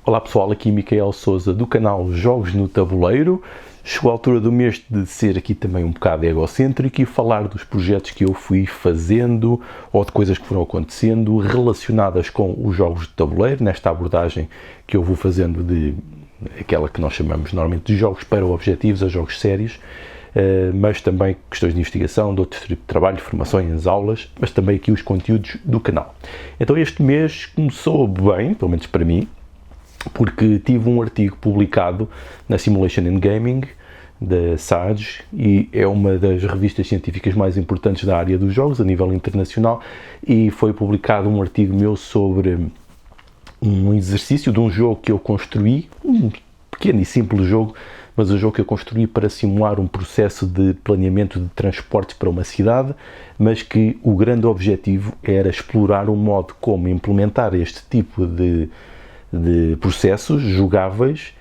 Olá pessoal, aqui Micael Souza do canal Jogos no Tabuleiro. Chegou a altura do mês de ser aqui também um bocado egocêntrico e falar dos projetos que eu fui fazendo ou de coisas que foram acontecendo relacionadas com os jogos de tabuleiro, nesta abordagem que eu vou fazendo de aquela que nós chamamos normalmente de jogos para objetivos, a jogos sérios, mas também questões de investigação, de outro tipo de trabalho, formações, aulas, mas também aqui os conteúdos do canal. Então este mês começou bem, pelo menos para mim, porque tive um artigo publicado na Simulation and Gaming da SAGE e é uma das revistas científicas mais importantes da área dos jogos a nível internacional, e foi publicado um artigo meu sobre um exercício de um jogo que eu construí, um pequeno e simples jogo, mas um jogo que eu construí para simular um processo de planeamento de transportes para uma cidade, mas que o grande objetivo era explorar um modo como implementar este tipo de processos jogáveis,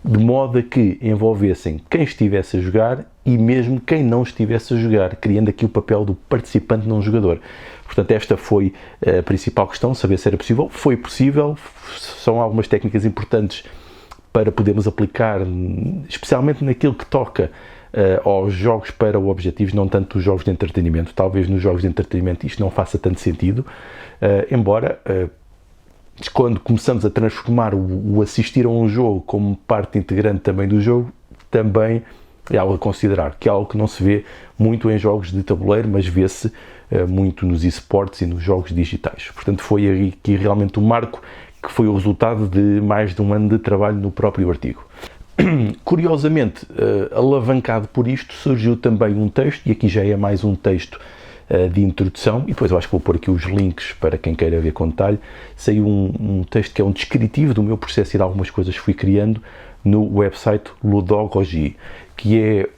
de modo a que envolvessem quem estivesse a jogar e mesmo quem não estivesse a jogar, criando aqui o papel do participante não jogador. Portanto, esta foi a principal questão, saber se era possível. Foi possível, são algumas técnicas importantes para podermos aplicar, especialmente naquilo que toca aos jogos para objetivos, não tanto os jogos de entretenimento. Talvez nos jogos de entretenimento isto não faça tanto sentido, embora quando começamos a transformar o assistir a um jogo como parte integrante também do jogo, também é algo a considerar, que é algo que não se vê muito em jogos de tabuleiro, mas vê-se muito nos esportes e nos jogos digitais. Portanto, foi aqui realmente um marco que foi o resultado de mais de um ano de trabalho no próprio artigo. Curiosamente, alavancado por isto, surgiu também um texto, e aqui já é mais um texto de introdução, e depois eu acho que vou pôr aqui os links para quem queira ver com detalhe. Saiu um texto que é um descritivo do meu processo e de algumas coisas que fui criando no website Ludogogy, que é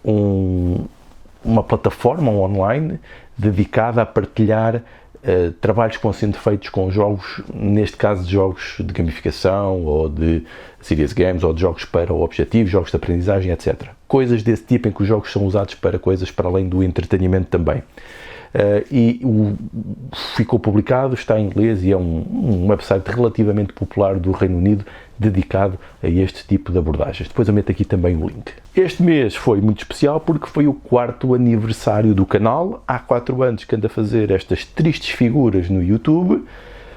uma plataforma online dedicada a partilhar trabalhos que vão sendo feitos com jogos, neste caso de jogos de gamificação ou de serious games ou de jogos para objetivos, jogos de aprendizagem, etc. Coisas desse tipo em que os jogos são usados para coisas para além do entretenimento também. Ficou publicado, está em inglês e é um website relativamente popular do Reino Unido dedicado a este tipo de abordagens. Depois eu meto aqui também o link. Este mês foi muito especial porque foi o 4º aniversário do canal. Há 4 anos que ando a fazer estas tristes figuras no YouTube,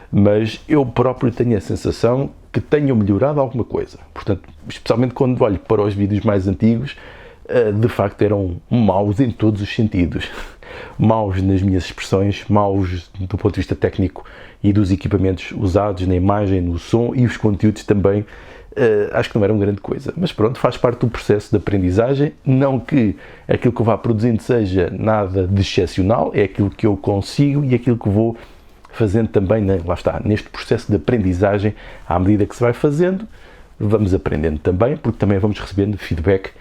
mas eu próprio tenho a sensação que tenho melhorado alguma coisa. Portanto, especialmente quando olho para os vídeos mais antigos, de facto eram maus em todos os sentidos. Maus nas minhas expressões, maus do ponto de vista técnico e dos equipamentos usados na imagem, no som, e os conteúdos também, acho que não eram grande coisa. Mas pronto, faz parte do processo de aprendizagem, não que aquilo que eu vá produzindo seja nada de excepcional, é aquilo que eu consigo e aquilo que vou fazendo também, lá está, neste processo de aprendizagem, à medida que se vai fazendo, vamos aprendendo também, porque também vamos recebendo feedback.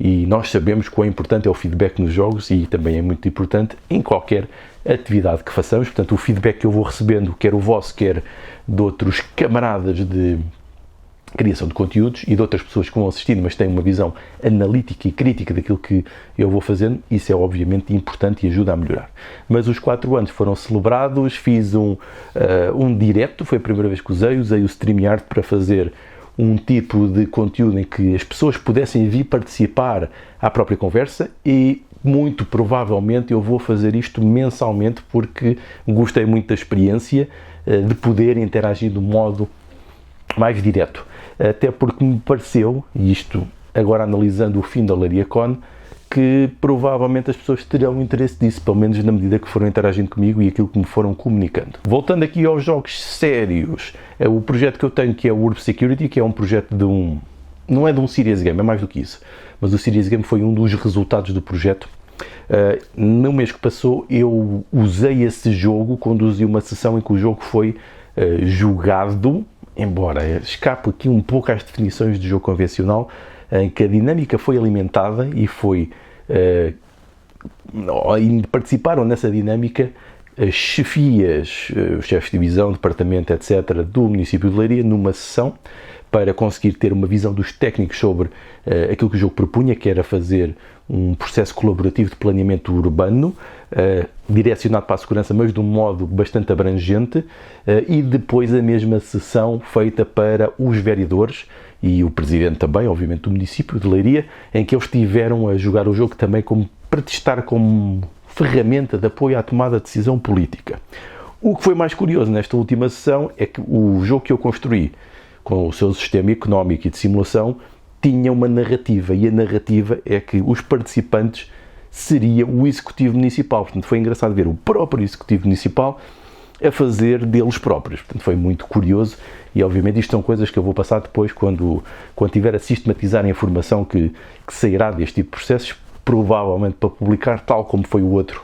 E nós sabemos quão importante é o feedback nos jogos e também é muito importante em qualquer atividade que façamos. Portanto, o feedback que eu vou recebendo, quer o vosso, quer de outros camaradas de criação de conteúdos e de outras pessoas que vão assistindo, mas têm uma visão analítica e crítica daquilo que eu vou fazendo, isso é obviamente importante e ajuda a melhorar. Mas os 4 anos foram celebrados, fiz um direto, foi a primeira vez que usei o StreamYard para fazer um tipo de conteúdo em que as pessoas pudessem vir participar à própria conversa, e muito provavelmente eu vou fazer isto mensalmente porque gostei muito da experiência de poder interagir de um modo mais direto. Até porque me pareceu, e isto agora analisando o fim da LariaCon, que provavelmente as pessoas terão interesse disso, pelo menos na medida que foram interagindo comigo e aquilo que me foram comunicando. Voltando aqui aos jogos sérios, o projeto que eu tenho, que é o Urb Security, que é um projeto não é de um serious game, é mais do que isso, mas o serious game foi um dos resultados do projeto. No mês que passou eu usei esse jogo, conduzi uma sessão em que o jogo foi jogado, embora escape aqui um pouco às definições de jogo convencional, em que a dinâmica foi alimentada e participaram nessa dinâmica as chefias, os chefes de divisão, departamento, etc., do município de Leiria, numa sessão, para conseguir ter uma visão dos técnicos sobre aquilo que o jogo propunha, que era fazer um processo colaborativo de planeamento urbano, direcionado para a segurança, mas de um modo bastante abrangente, e depois a mesma sessão feita para os vereadores e o presidente também, obviamente, do município de Leiria, em que eles tiveram a jogar o jogo também para testar como ferramenta de apoio à tomada de decisão política. O que foi mais curioso nesta última sessão é que o jogo que eu construí, com o seu sistema económico e de simulação, tinha uma narrativa, e a narrativa é que os participantes seria o Executivo Municipal. Portanto, foi engraçado ver o próprio Executivo Municipal a fazer deles próprios. Portanto, foi muito curioso e, obviamente, isto são coisas que eu vou passar depois quando tiver a sistematizar a informação que sairá deste tipo de processos, provavelmente para publicar, tal como foi o outro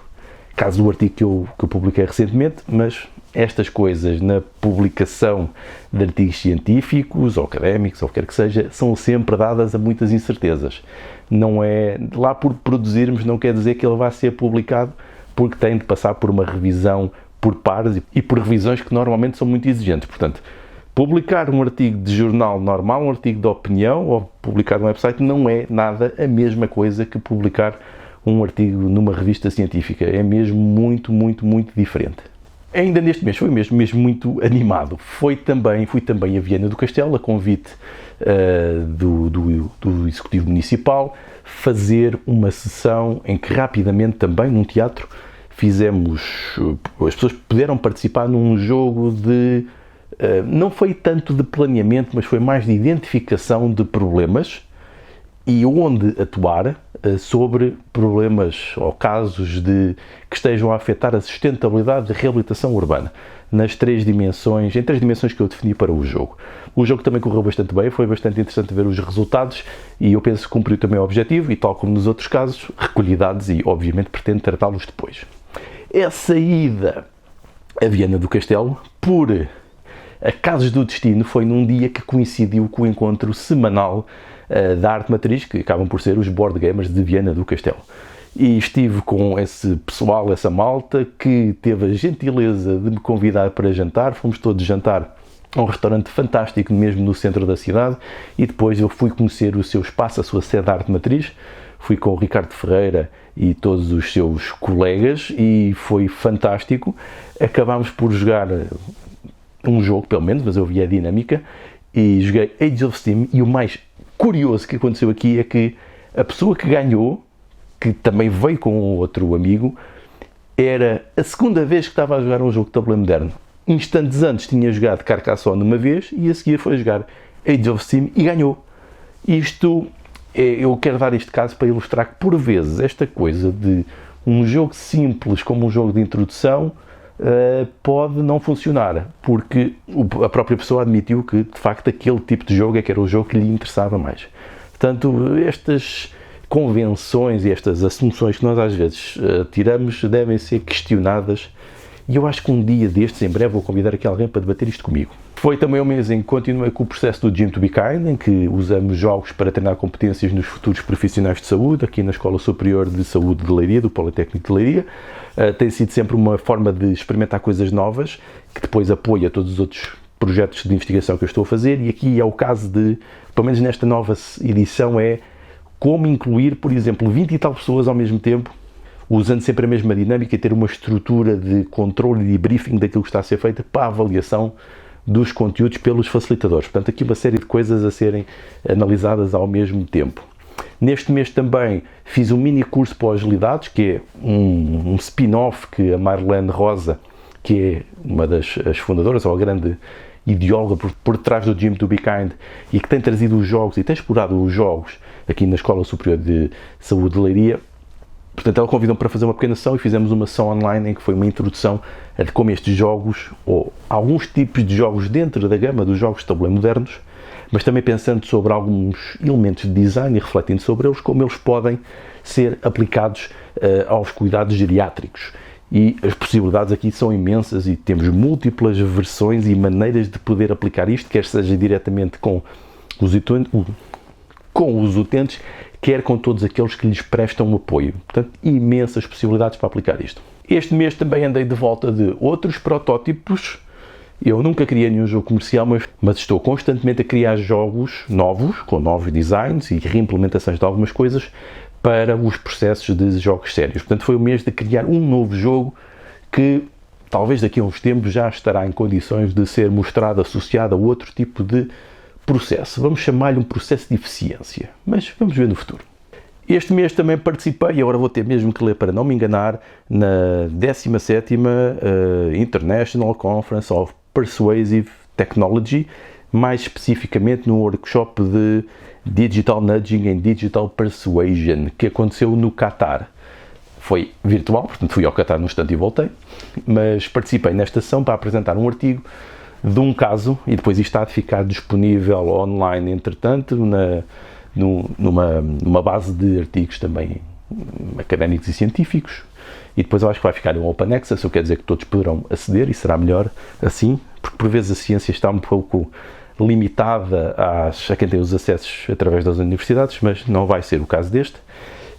caso do artigo que eu publiquei recentemente, mas estas coisas na publicação de artigos científicos ou académicos, ou o que quer que seja, são sempre dadas a muitas incertezas. Não é, lá por produzirmos não quer dizer que ele vai ser publicado, porque tem de passar por uma revisão por pares e por revisões que normalmente são muito exigentes. Portanto, publicar um artigo de jornal normal, um artigo de opinião, ou publicar num website, não é nada a mesma coisa que publicar um artigo numa revista científica. É mesmo muito, muito, muito diferente. Ainda neste mês foi mesmo muito animado. Fui também a Viana do Castelo, a convite do Executivo Municipal, fazer uma sessão em que rapidamente também, num teatro, as pessoas puderam participar num jogo de, não foi tanto de planeamento, mas foi mais de identificação de problemas e onde atuar sobre problemas ou casos que estejam a afetar a sustentabilidade da reabilitação urbana, em três dimensões que eu defini para o jogo. O jogo também correu bastante bem, foi bastante interessante ver os resultados e eu penso que cumpriu também o objetivo e, tal como nos outros casos, recolhi dados e, obviamente, pretendo tratá-los depois. Essa ida a Viana do Castelo, por acasos do destino, foi num dia que coincidiu com o encontro semanal da Arte Matriz, que acabam por ser os board gamers de Viana do Castelo. E estive com esse pessoal, essa malta, que teve a gentileza de me convidar para jantar. Fomos todos jantar a um restaurante fantástico, mesmo no centro da cidade, e depois eu fui conhecer o seu espaço, a sua sede da Arte Matriz. Fui com o Ricardo Ferreira e todos os seus colegas e foi fantástico. Acabámos por jogar um jogo, pelo menos, mas eu vi a dinâmica, e joguei Age of Steam, e o mais curioso que aconteceu aqui é que a pessoa que ganhou, que também veio com outro amigo, era a segunda vez que estava a jogar um jogo de tabuleiro moderno. Instantes antes tinha jogado Carcassonne uma vez e a seguir foi jogar Age of Steam e ganhou. Eu quero dar este caso para ilustrar que, por vezes, esta coisa de um jogo simples como um jogo de introdução pode não funcionar, porque a própria pessoa admitiu que, de facto, aquele tipo de jogo é que era o jogo que lhe interessava mais. Portanto, estas convenções e estas assunções que nós às vezes tiramos devem ser questionadas, e eu acho que um dia destes, em breve, vou convidar aqui alguém para debater isto comigo. Foi também um mês em que continuei com o processo do Gym to be Kind, em que usamos jogos para treinar competências nos futuros profissionais de saúde, aqui na Escola Superior de Saúde de Leiria, do Politécnico de Leiria. Tem sido sempre uma forma de experimentar coisas novas, que depois apoia todos os outros projetos de investigação que eu estou a fazer, e aqui é o caso de, pelo menos nesta nova edição, é como incluir, por exemplo, 20 e tal pessoas ao mesmo tempo, usando sempre a mesma dinâmica e ter uma estrutura de controle e de briefing daquilo que está a ser feito para a avaliação dos conteúdos pelos facilitadores. Portanto, aqui uma série de coisas a serem analisadas ao mesmo tempo. Neste mês também fiz um mini curso para agilidades, que é um spin-off que a Marlene Rosa, que é uma das fundadoras, ou a grande ideóloga por trás do Gym to be Kind, e que tem trazido os jogos e tem explorado os jogos aqui na Escola Superior de Saúde de Leiria. Portanto, ela convidou-me para fazer uma pequena sessão e fizemos uma sessão online em que foi uma introdução a de como estes jogos, ou alguns tipos de jogos dentro da gama dos jogos de tabuleiro modernos, mas também pensando sobre alguns elementos de design e refletindo sobre eles, como eles podem ser aplicados aos cuidados geriátricos. E as possibilidades aqui são imensas e temos múltiplas versões e maneiras de poder aplicar isto, quer seja diretamente com os utentes, quer com todos aqueles que lhes prestam apoio. Portanto, imensas possibilidades para aplicar isto. Este mês também andei de volta de outros protótipos Eu nunca criei nenhum jogo comercial, mas estou constantemente a criar jogos novos, com novos designs e reimplementações de algumas coisas para os processos de jogos sérios. Portanto, foi o mês de criar um novo jogo que talvez daqui a uns tempos já estará em condições de ser mostrado associado a outro tipo de processo. Vamos chamar-lhe um processo de eficiência, mas vamos ver no futuro. Este mês também participei, e agora vou ter mesmo que ler para não me enganar, na 17ª International Conference of Persuasive Technology, mais especificamente no workshop de Digital Nudging and Digital Persuasion, que aconteceu no Qatar. Foi virtual, portanto fui ao Qatar no instante e voltei, mas participei nesta sessão para apresentar um artigo de um caso, e depois isto está de ficar disponível online, entretanto, numa base de artigos também académicos e científicos, e depois eu acho que vai ficar um Open Access, o que quer dizer que todos poderão aceder, e será melhor assim, porque por vezes a ciência está um pouco limitada a quem tem os acessos através das universidades, mas não vai ser o caso deste,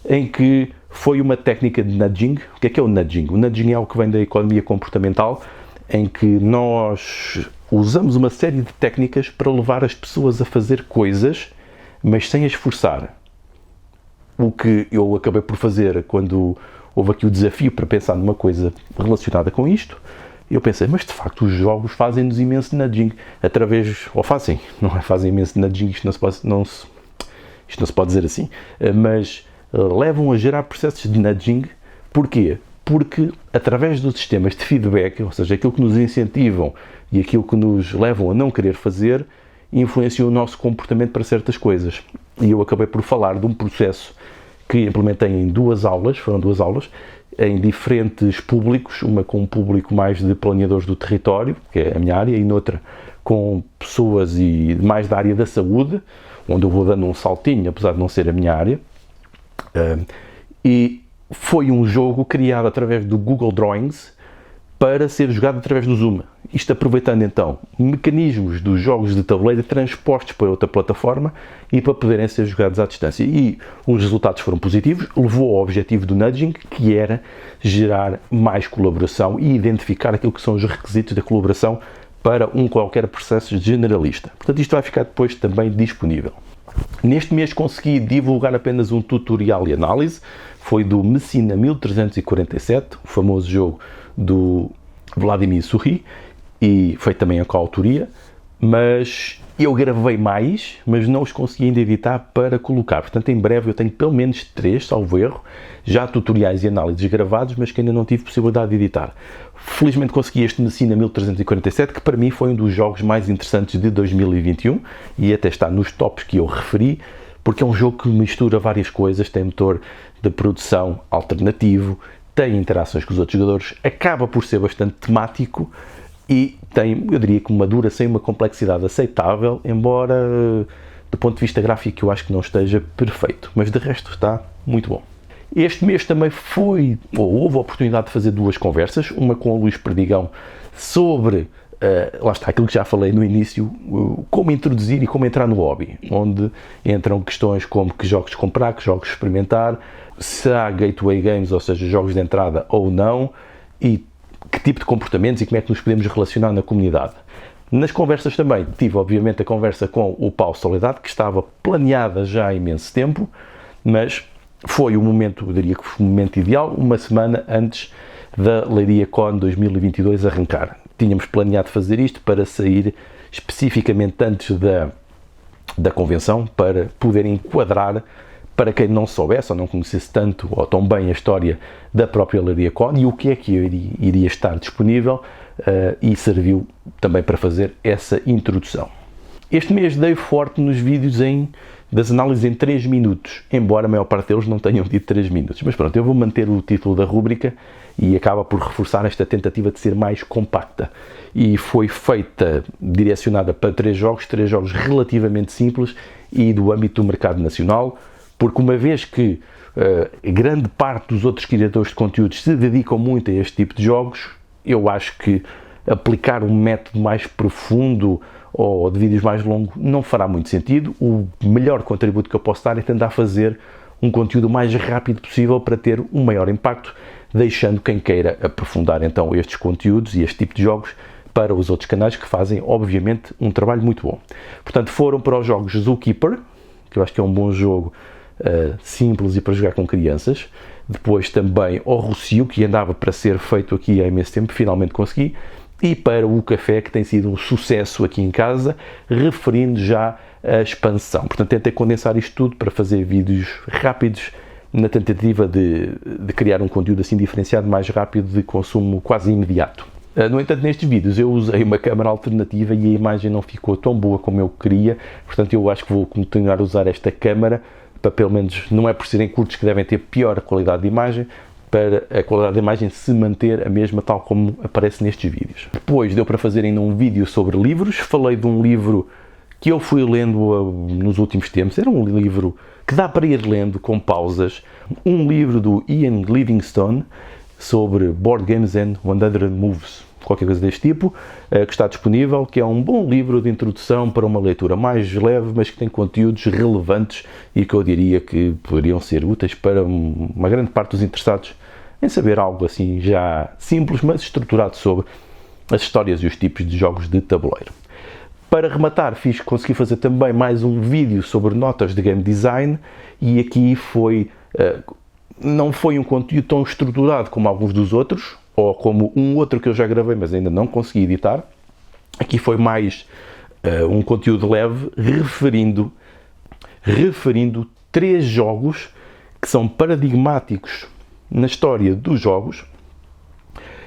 em que foi uma técnica de nudging. O que é o nudging? O nudging é algo que vem da economia comportamental, em que nós usamos uma série de técnicas para levar as pessoas a fazer coisas, mas sem as forçar. O que eu acabei por fazer quando houve aqui o desafio para pensar numa coisa relacionada com isto, eu pensei, mas de facto os jogos fazem-nos imenso nudging, fazem imenso nudging, isto não se pode dizer assim, mas levam a gerar processos de nudging. Porquê? Porque através dos sistemas de feedback, ou seja, aquilo que nos incentivam e aquilo que nos levam a não querer fazer, influenciam o nosso comportamento para certas coisas. E eu acabei por falar de um processo que implementei em foram duas aulas, em diferentes públicos, uma com um público mais de planeadores do território, que é a minha área, e noutra com pessoas mais da área da saúde, onde eu vou dando um saltinho, apesar de não ser a minha área. E foi um jogo criado através do Google Drawings para ser jogado através do Zoom. Isto aproveitando então mecanismos dos jogos de tabuleiro transpostos para outra plataforma e para poderem ser jogados à distância. E os resultados foram positivos, levou ao objetivo do nudging, que era gerar mais colaboração e identificar aquilo que são os requisitos da colaboração para qualquer processo generalista. Portanto, isto vai ficar depois também disponível. Neste mês consegui divulgar apenas um tutorial e análise, foi do Messina 1347, o famoso jogo do Vladimir Sury, e foi também a coautoria, mas eu gravei mais, mas não os consegui ainda editar para colocar. Portanto, em breve eu tenho pelo menos 3, salvo erro, já tutoriais e análises gravados, mas que ainda não tive possibilidade de editar. Felizmente consegui este Messina 1347, que para mim foi um dos jogos mais interessantes de 2021 e até está nos tops que eu referi, porque é um jogo que mistura várias coisas, tem motor de produção alternativo, tem interações com os outros jogadores, acaba por ser bastante temático e tem, eu diria que uma duração e uma complexidade aceitável, embora do ponto de vista gráfico eu acho que não esteja perfeito, mas de resto está muito bom. Este mês também houve a oportunidade de fazer 2 conversas, uma com o Luís Perdigão sobre, lá está, aquilo que já falei no início, como introduzir e como entrar no hobby, onde entram questões como que jogos comprar, que jogos experimentar, se há gateway games, ou seja, jogos de entrada ou não, e que tipo de comportamentos e como é que nos podemos relacionar na comunidade. Nas conversas também tive, obviamente, a conversa com o Paulo Soledade, que estava planeada já há imenso tempo, mas foi o momento, eu diria que foi o momento ideal, uma semana antes da Leiria Con 2022 arrancar. Tínhamos planeado fazer isto para sair especificamente antes da convenção, para poder enquadrar, para quem não soubesse ou não conhecesse tanto ou tão bem a história da própria Leiria Con e o que é que iria estar disponível, e serviu também para fazer essa introdução. Este mês dei forte nos vídeos das análises em 3 minutos, embora a maior parte deles não tenham tido 3 minutos. Mas pronto, eu vou manter o título da rúbrica e acaba por reforçar esta tentativa de ser mais compacta. E foi direcionada para 3 jogos relativamente simples e do âmbito do mercado nacional, porque uma vez que grande parte dos outros criadores de conteúdos se dedicam muito a este tipo de jogos, eu acho que aplicar um método mais profundo ou de vídeos mais longos não fará muito sentido. O melhor contributo que eu posso dar é tentar fazer um conteúdo o mais rápido possível para ter um maior impacto, deixando quem queira aprofundar então estes conteúdos e este tipo de jogos para os outros canais que fazem, obviamente, um trabalho muito bom. Portanto, foram para os jogos Zookeeper, que eu acho que é um bom jogo, simples e para jogar com crianças. Depois também ao Rocio, que andava para ser feito aqui há imenso tempo, finalmente consegui. E para o Café, que tem sido um sucesso aqui em casa, referindo já a expansão. Portanto, tentei condensar isto tudo para fazer vídeos rápidos, na tentativa de criar um conteúdo assim diferenciado, mais rápido, de consumo quase imediato. No entanto, nestes vídeos eu usei uma câmera alternativa e a imagem não ficou tão boa como eu queria, portanto eu acho que vou continuar a usar esta câmera, para pelo menos, não é por serem curtos que devem ter pior qualidade de imagem, para a qualidade da imagem se manter a mesma, tal como aparece nestes vídeos. Depois deu para fazer ainda um vídeo sobre livros, falei de um livro que eu fui lendo nos últimos tempos, era um livro que dá para ir lendo com pausas, um livro do Ian Livingstone sobre Board Games and 100 Moves, qualquer coisa deste tipo, que está disponível, que é um bom livro de introdução para uma leitura mais leve, mas que tem conteúdos relevantes e que eu diria que poderiam ser úteis para uma grande parte dos interessados em saber algo assim já simples, mas estruturado sobre as histórias e os tipos de jogos de tabuleiro. Para rematar, consegui fazer também mais um vídeo sobre notas de game design e aqui não foi um conteúdo tão estruturado como alguns dos outros, ou como um outro que eu já gravei, mas ainda não consegui editar. Aqui foi mais um conteúdo leve, referindo 3 jogos que são paradigmáticos na história dos jogos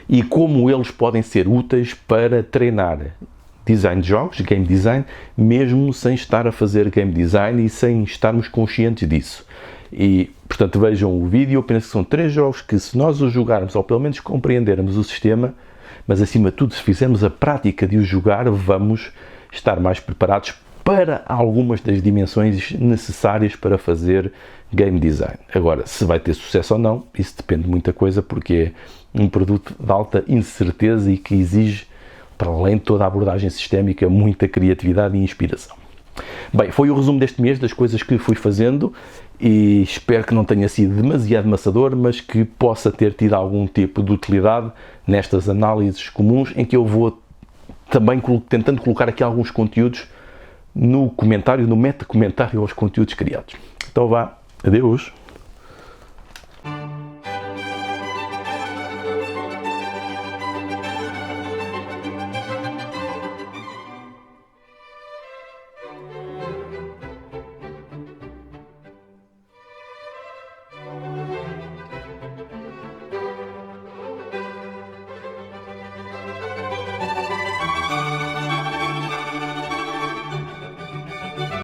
e como eles podem ser úteis para treinar design de jogos, game design, mesmo sem estar a fazer game design e sem estarmos conscientes disso. E, portanto, vejam o vídeo. Eu penso que são 3 jogos que, se nós os jogarmos, ou pelo menos compreendermos o sistema, mas acima de tudo, se fizermos a prática de os jogar, vamos estar mais preparados para algumas das dimensões necessárias para fazer game design. Agora, se vai ter sucesso ou não, isso depende de muita coisa, porque é um produto de alta incerteza e que exige, para além de toda a abordagem sistémica, muita criatividade e inspiração. Bem, foi o resumo deste mês das coisas que fui fazendo e espero que não tenha sido demasiado maçador, mas que possa ter tido algum tipo de utilidade nestas análises comuns, em que eu vou também tentando colocar aqui alguns conteúdos no comentário, no meta-comentário aos conteúdos criados. Então vá, adeus!